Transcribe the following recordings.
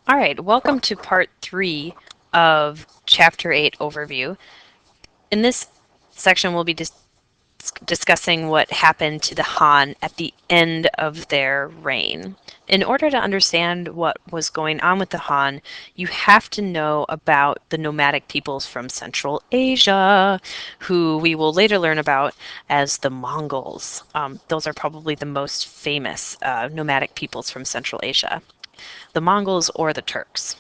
All right, welcome to part 3 of Chapter 8 overview. In this section, we'll be discussing what happened to the Han at the end of their reign. In order to understand what was going on with the Han, you have to know about the nomadic peoples from Central Asia, who we will later learn about as the Mongols. Those are probably the most famous nomadic peoples from Central Asia, the Mongols or the Turks.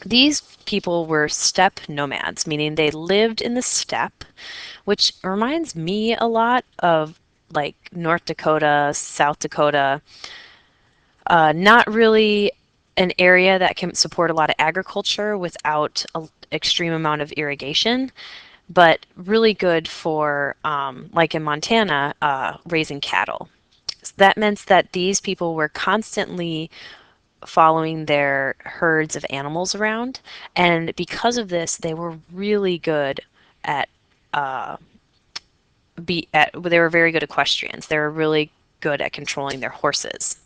These people were steppe nomads, meaning they lived in the steppe, which reminds me a lot of like North Dakota, South Dakota. Not really an area that can support a lot of agriculture without an extreme amount of irrigation, but really good for, like in Montana, raising cattle. That meant that these people were constantly following their herds of animals around, and because of this, they were really good at uh, they were very good equestrians. They were really good at controlling their horses.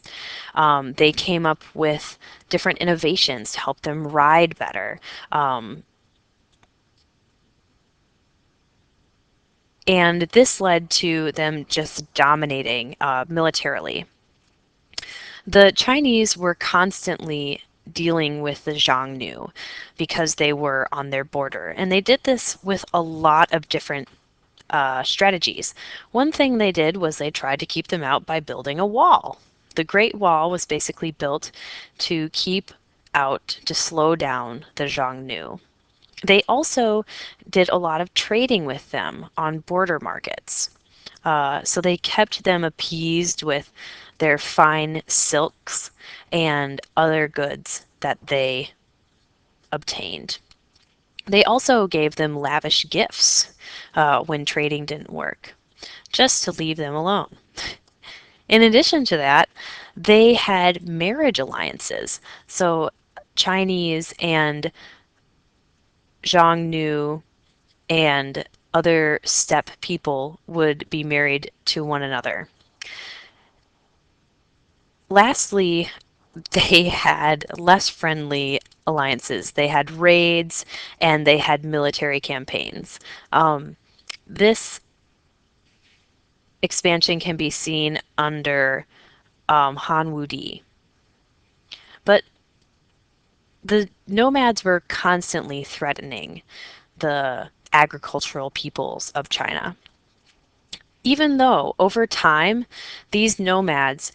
They came up with different innovations to help them ride better. Um, and this led to them just dominating militarily. The Chinese were constantly dealing with the Xiongnu because they were on their border. And they did this with a lot of different strategies. One thing they did was they tried to keep them out by building a wall. The Great Wall was basically built to keep out, to slow down the Xiongnu. They also did a lot of trading with them on border markets. So they kept them appeased with their fine silks and other goods that they obtained. They also gave them lavish gifts when trading didn't work, just to leave them alone. In addition to that, they had marriage alliances. So Chinese and Xiongnu and other steppe people would be married to one another. Lastly, they had less friendly alliances. They had raids and they had military campaigns. This expansion can be seen under Han Wudi. But the nomads were constantly threatening the agricultural peoples of China. Even though over time these nomads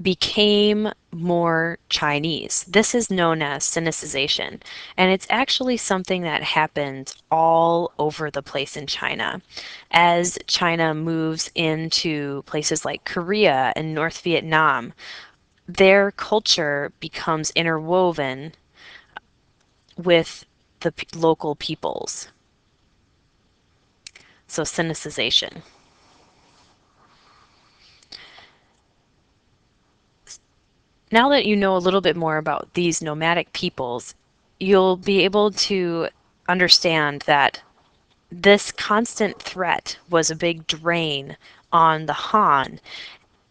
became more Chinese. This is known as Sinicization, and it's actually something that happens all over the place in China. As China moves into places like Korea and North Vietnam, their culture becomes interwoven with the local peoples. So, Sinicization. Now that you know a little bit more about these nomadic peoples, you'll be able to understand that this constant threat was a big drain on the Han.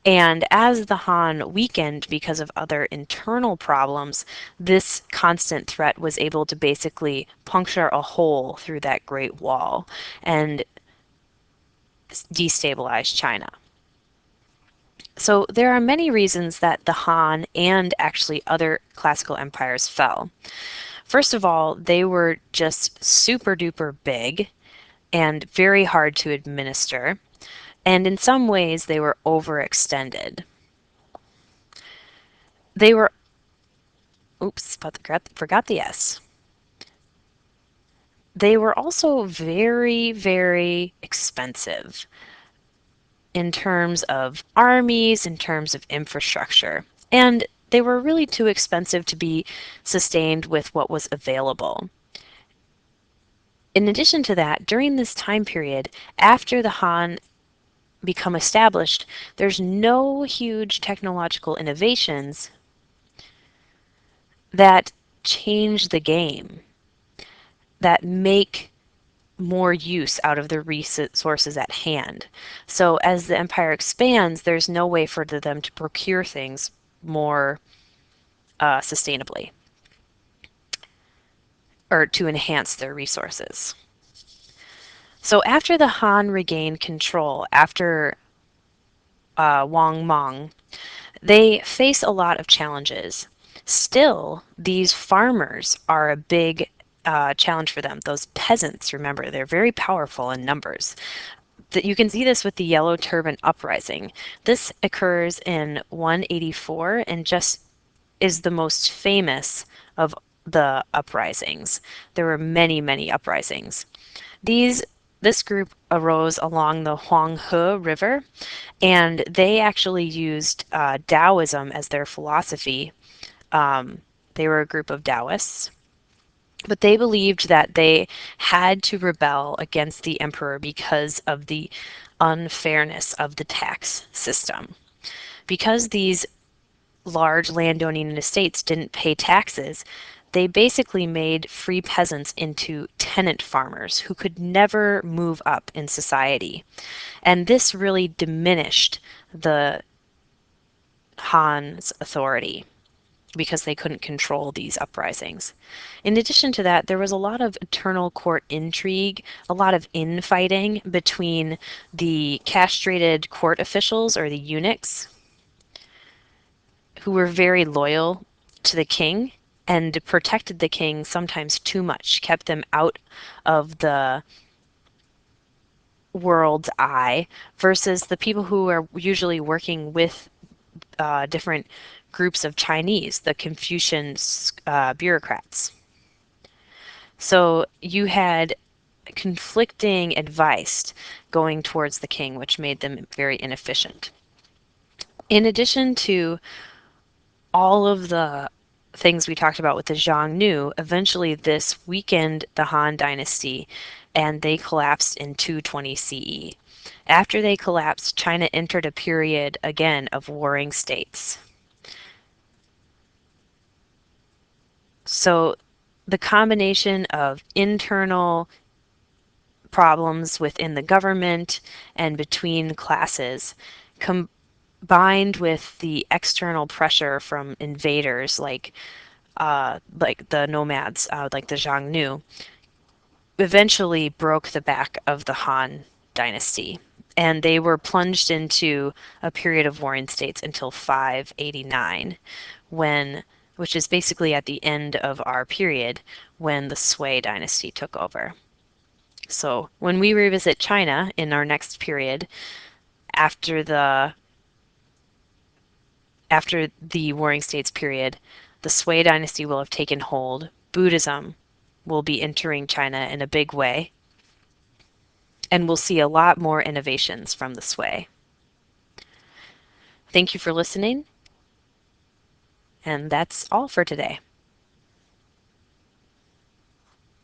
And as the Han weakened because of other internal problems, this constant threat was able to basically puncture a hole through that Great Wall and destabilize China. So there are many reasons that the Han and actually other classical empires fell. First of all, they were just super duper big and very hard to administer, and in some ways they were overextended. They were, oops, forgot the S. They were also very, very expensive in terms of armies, in terms of infrastructure. And they were really too expensive to be sustained with what was available. In addition to that, during this time period, after the Han become established, there's no huge technological innovations that change the game, that make more use out of the resources at hand. So as the empire expands, there's no way for them to procure things more sustainably. or to enhance their resources. So after the Han regained control, after Wang Mang, they face a lot of challenges. Still, these farmers are a big challenge for them. Those peasants, remember, they're very powerful in numbers. You can see this with the Yellow Turban Uprising. This occurs in 184 and just is the most famous of the uprisings. There were many, many uprisings. This group arose along the Huanghe River, and they actually used Taoism as their philosophy. They were a group of Taoists, but they believed that they had to rebel against the emperor because of the unfairness of the tax system. Because these large landowning estates didn't pay taxes, they basically made free peasants into tenant farmers who could never move up in society. And this really diminished the Han's authority because they couldn't control these uprisings. In addition to that, there was a lot of internal court intrigue, a lot of infighting between the castrated court officials or the eunuchs who were very loyal to the king and protected the king sometimes too much, kept them out of the world's eye, versus the people who are usually working with different groups of Chinese, the Confucian bureaucrats. So you had conflicting advice going towards the king, which made them very inefficient. In addition to all of the things we talked about with the Xiongnu, eventually this weakened the Han Dynasty and they collapsed in 220 CE. After they collapsed, China entered a period again of warring states. So the combination of internal problems within the government and between classes combined with the external pressure from invaders like the nomads, like the Xiongnu, eventually broke the back of the Han dynasty. And they were plunged into a period of warring states until 589, which is basically at the end of our period when the Sui dynasty took over. So when we revisit China in our next period, after the Warring States period, the Sui dynasty will have taken hold. Buddhism will be entering China in a big way, and we'll see a lot more innovations from the Sui. Thank you for listening, and that's all for today.